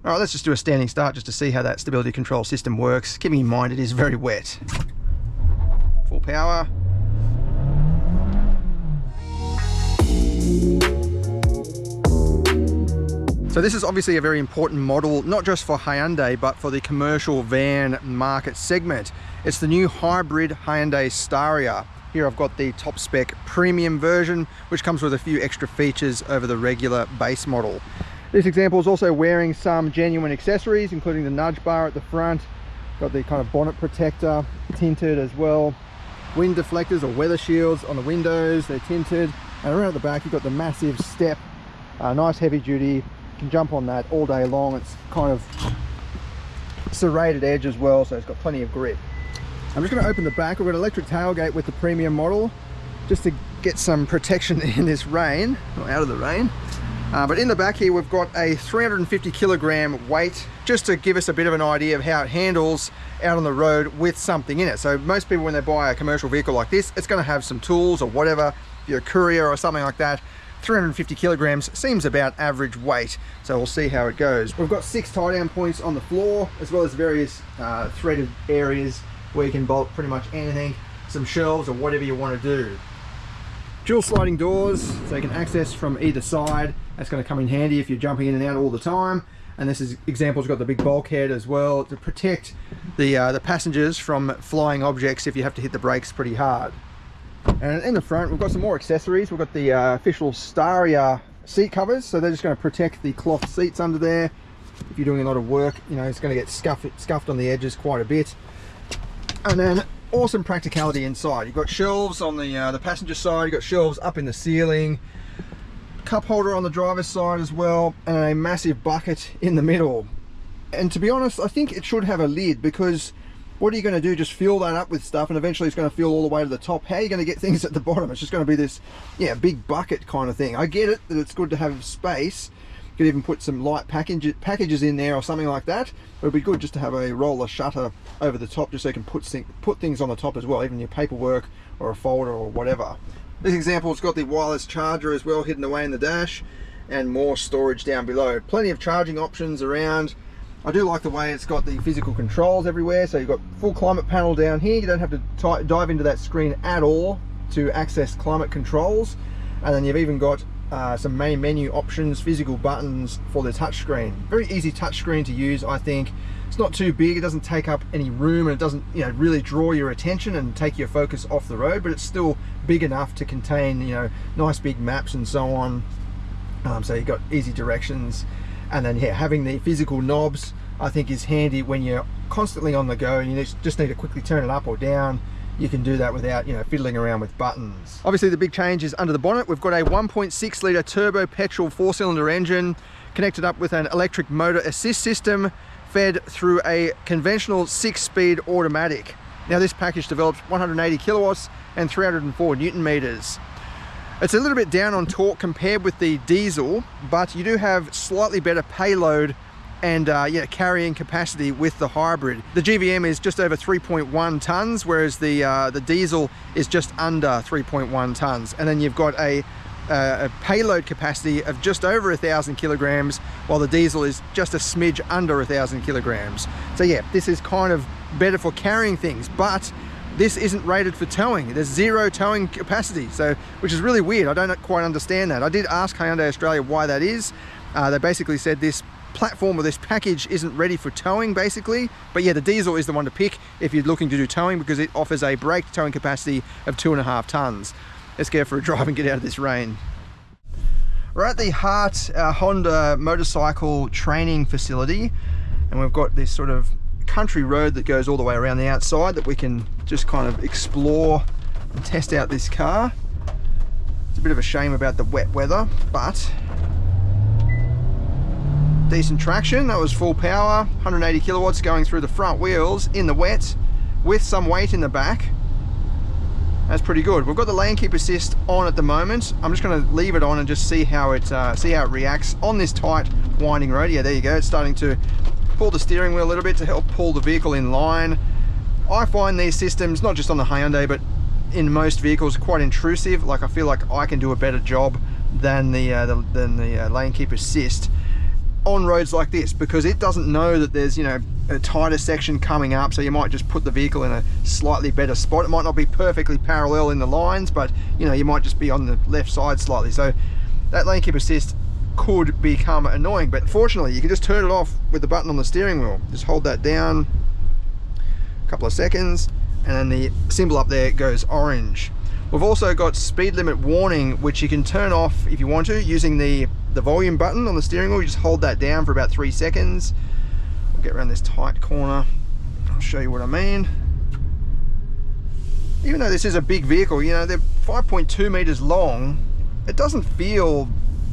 All right, let's just do a standing start just to see how that stability control system works, keeping in mind it is very wet. Full power. So this is obviously a very important model, not just for Hyundai, but for the commercial van market segment. It's the new hybrid Hyundai Staria. Here I've got the top spec premium version, which comes with a few extra features over the regular base model. This example is also wearing some genuine accessories, including the nudge bar at the front. Got the kind of bonnet protector, tinted as well. Wind deflectors or weather shields on the windows, they're tinted. And around at the back, you've got the massive step, nice heavy duty. You can jump on that all day long. It's kind of serrated edge as well, so it's got plenty of grip. I'm just going to open the back. We've got an electric tailgate with the premium model, just to get some protection in this rain, or out of the rain. But in the back here, we've got a 350 kilogram weight, just to give us a bit of an idea of how it handles out on the road with something in it. So most people, when they buy a commercial vehicle like this, it's going to have some tools or whatever. If you're a courier or something like that, 350 kilograms seems about average weight. So we'll see how it goes. We've got 6 tie down points on the floor, as well as various threaded areas where you can bolt pretty much anything, some shelves or whatever you want to do. Dual sliding doors, so you can access from either side. That's going to come in handy if you're jumping in and out all the time. And this is example's got the big bulkhead as well to protect the passengers from flying objects if you have to hit the brakes pretty hard. And in the front, we've got some more accessories. We've got the official Staria seat covers, so they're just going to protect the cloth seats under there. If you're doing a lot of work, you know, it's going to get scuffed on the edges quite a bit. And then awesome practicality inside. You've got shelves on the passenger side, you've got shelves up in the ceiling, cup holder on the driver's side as well, and a massive bucket in the middle. And to be honest, I think it should have a lid, because what are you going to do? Just fill that up with stuff and eventually it's going to fill all the way to the top. How are you going to get things at the bottom? It's just going to be this, yeah, big bucket kind of thing. I get it that it's good to have space. You could even put some light packages in there or something like that. But it'd be good just to have a roller shutter over the top, just so you can put things on the top as well, even your paperwork or a folder or whatever. This example's got the wireless charger as well hidden away in the dash, and more storage down below. Plenty of charging options around. I do like the way it's got the physical controls everywhere. So you've got full climate panel down here. You don't have to dive into that screen at all to access climate controls. And then you've even got some main menu options, physical buttons for the touchscreen. Very easy touchscreen to use, I think. It's not too big, it doesn't take up any room, and it doesn't, you know, really draw your attention and take your focus off the road, but it's still big enough to contain, you know, nice big maps and so on. So you've got easy directions. And then, yeah, having the physical knobs, I think, is handy when you're constantly on the go and you just need to quickly turn it up or down. You can do that without, you know, fiddling around with buttons. Obviously, the big change is under the bonnet. We've got a 1.6 litre turbo-petrol 4-cylinder engine connected up with an electric motor assist system fed through a conventional 6-speed automatic. Now, this package develops 180 kilowatts and 304 newton meters. It's a little bit down on torque compared with the diesel, but you do have slightly better payload and yeah, carrying capacity with the hybrid. The GVM is just over 3.1 tons, whereas the diesel is just under 3.1 tons. And then you've got a payload capacity of just over 1,000 kilograms, while the diesel is just a smidge under 1,000 kilograms. So yeah, this is kind of better for carrying things, but this isn't rated for towing. There's 0 towing capacity, so which is really weird. I don't quite understand that. I did ask Hyundai Australia why that is. They basically said this platform or this package isn't ready for towing, basically. But yeah, the diesel is the one to pick if you're looking to do towing, because it offers a brake towing capacity of 2.5 tons. Let's go for a drive and get out of this rain. We're at the Hart Honda motorcycle training facility, and we've got this sort of country road that goes all the way around the outside that we can just kind of explore and test out this car. It's a bit of a shame about the wet weather, but decent traction. That was full power, 180 kilowatts going through the front wheels in the wet with some weight in the back. That's pretty good. We've got the lane keep assist on at the moment. I'm just going to leave it on and just see how it reacts on this tight winding road. Yeah, there you go. It's starting to pull the steering wheel a little bit to help pull the vehicle in line. I find these systems, not just on the Hyundai, but in most vehicles, quite intrusive. Like, I feel like I can do a better job than the lane keep assist. on roads like this, because it doesn't know that there's, you know, a tighter section coming up, so you might just put the vehicle in a slightly better spot. It might not be perfectly parallel in the lines, but you know, you might just be on the left side slightly. So that lane keep assist could become annoying, but fortunately you can just turn it off with the button on the steering wheel. Just hold that down a couple of seconds, and then the symbol up there goes orange. We've also got speed limit warning, which you can turn off if you want to using the volume button on the steering wheel. You just hold that down for about 3 seconds. We'll get around this tight corner. I'll show you what I mean. Even though this is a big vehicle, you know, they're 5.2 meters long, it doesn't feel,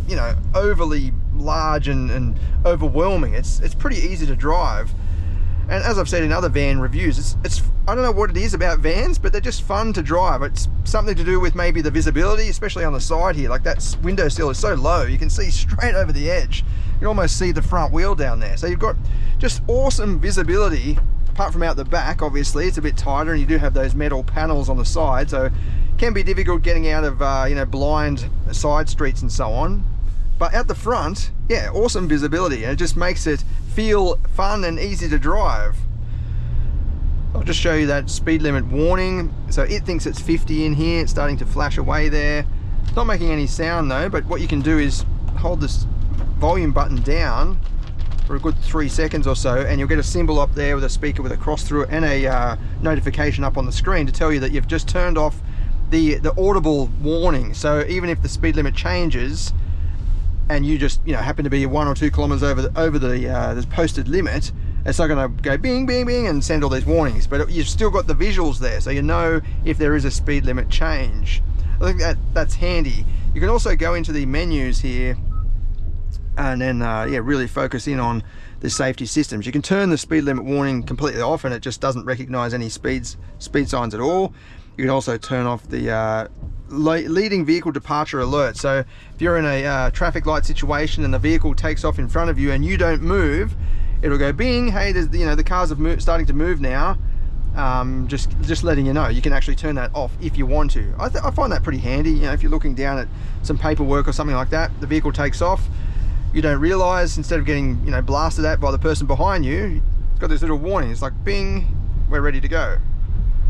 you know, overly large and overwhelming. It's pretty easy to drive. And as I've said in other van reviews, it's I don't know what it is about vans, but they're just fun to drive. It's something to do with maybe the visibility, especially on the side here. Like that window sill is so low, you can see straight over the edge. You can almost see the front wheel down there. So you've got just awesome visibility, apart from out the back. Obviously it's a bit tighter, and you do have those metal panels on the side, so it can be difficult getting out of you know, blind side streets and so on. But at the front, yeah, awesome visibility, and it just makes it feel fun and easy to drive. I'll just show you that speed limit warning. So it thinks it's 50 in here. It's starting to flash away there. It's not making any sound though, but what you can do is hold this volume button down for a good 3 seconds or so, and you'll get a symbol up there with a speaker with a cross through it, and a notification up on the screen to tell you that you've just turned off the audible warning. So even if the speed limit changes, and you just, you know, happen to be 1 or 2 kilometers over the posted limit, it's not going to go bing bing bing and send all these warnings, but you've still got the visuals there, so you know if there is a speed limit change. I think that's handy. You can also go into the menus here and then yeah, really focus in on the safety systems. You can turn the speed limit warning completely off, and it just doesn't recognize any speed signs at all. You can also turn off the leading vehicle departure alert. So if you're in a traffic light situation and the vehicle takes off in front of you and you don't move, it'll go bing, hey, there's, you know, the cars are starting to move now. Just letting you know. You can actually turn that off if you want to. I find that pretty handy. You know, if you're looking down at some paperwork or something like that, the vehicle takes off, you don't realize, instead of getting, you know, blasted at by the person behind you, it's got this little warning. It's like bing, we're ready to go.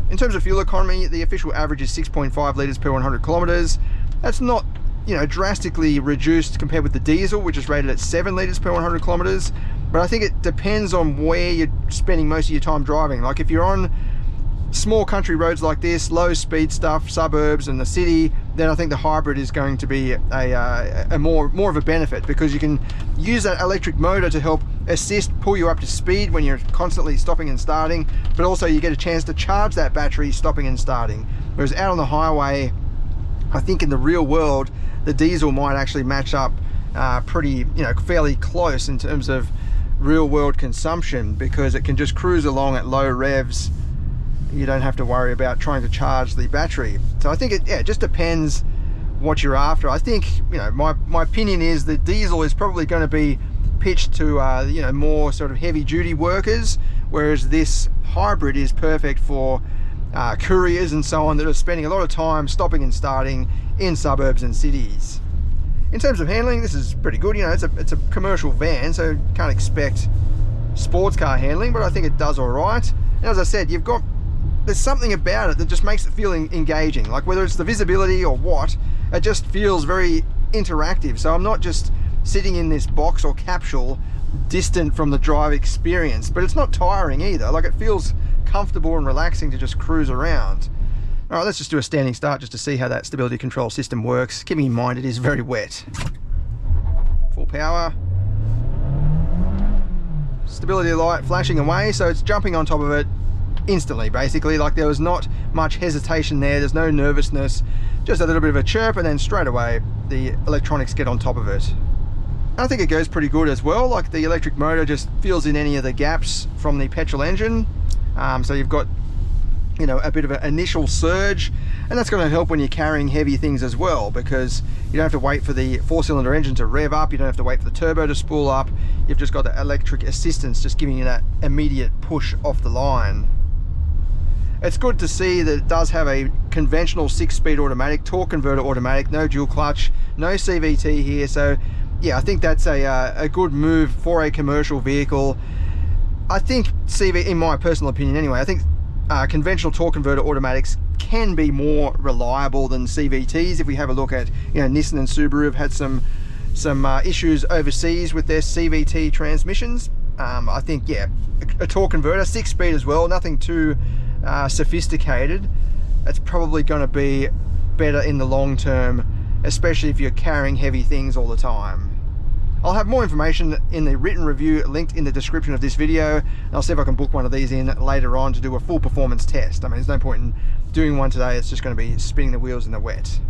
In terms of fuel economy, the official average is 6.5 litres per 100 kilometres. That's not, you know, drastically reduced compared with the diesel, which is rated at 7 litres per 100 kilometres. But I think it depends on where you're spending most of your time driving. Like if you're on small country roads like this, low speed stuff, suburbs and the city, then I think the hybrid is going to be a more of a benefit, because you can use that electric motor to help assist, pull you up to speed when you're constantly stopping and starting, but also you get a chance to charge that battery stopping and starting. Whereas out on the highway, I think in the real world, the diesel might actually match up pretty, you know, fairly close in terms of real world consumption, because it can just cruise along at low revs. You don't have to worry about trying to charge the battery. So I think it just depends what you're after. I think, you know, my opinion is the diesel is probably going to be pitched to you know, more sort of heavy duty workers, whereas this hybrid is perfect for couriers and so on that are spending a lot of time stopping and starting in suburbs and cities. In terms of handling, this is pretty good. You know, it's a commercial van, so can't expect sports car handling, but I think it does all right. And as I said, there's something about it that just makes it feel engaging. Like whether it's the visibility or what, it just feels very interactive. So I'm not just sitting in this box or capsule distant from the drive experience, but it's not tiring either. Like it feels comfortable and relaxing to just cruise around. All right, let's just do a standing start just to see how that stability control system works. Keeping in mind it is very wet. Full power. Stability light flashing away, so it's jumping on top of it instantly, basically. Like there was not much hesitation there, there's no nervousness, just a little bit of a chirp, and then straight away the electronics get on top of it. I think it goes pretty good as well. Like the electric motor just fills in any of the gaps from the petrol engine, so you've got, you know, a bit of an initial surge, and that's going to help when you're carrying heavy things as well, because you don't have to wait for the 4-cylinder engine to rev up, you don't have to wait for the turbo to spool up. You've just got the electric assistance just giving you that immediate push off the line. It's good to see that it does have a conventional 6-speed automatic, torque converter automatic, no dual clutch, no CVT here, so yeah, I think that's a good move for a commercial vehicle. I think in my personal opinion anyway, I think conventional torque converter automatics can be more reliable than CVTs. If we have a look at, Nissan and Subaru have had some issues overseas with their CVT transmissions. I think, yeah, a torque converter, 6-speed as well, nothing too sophisticated. It's probably going to be better in the long term, especially if you're carrying heavy things all the time. I'll have more information in the written review linked in the description of this video, and I'll see if I can book one of these in later on to do a full performance test. I mean, there's no point in doing one today, it's just going to be spinning the wheels in the wet.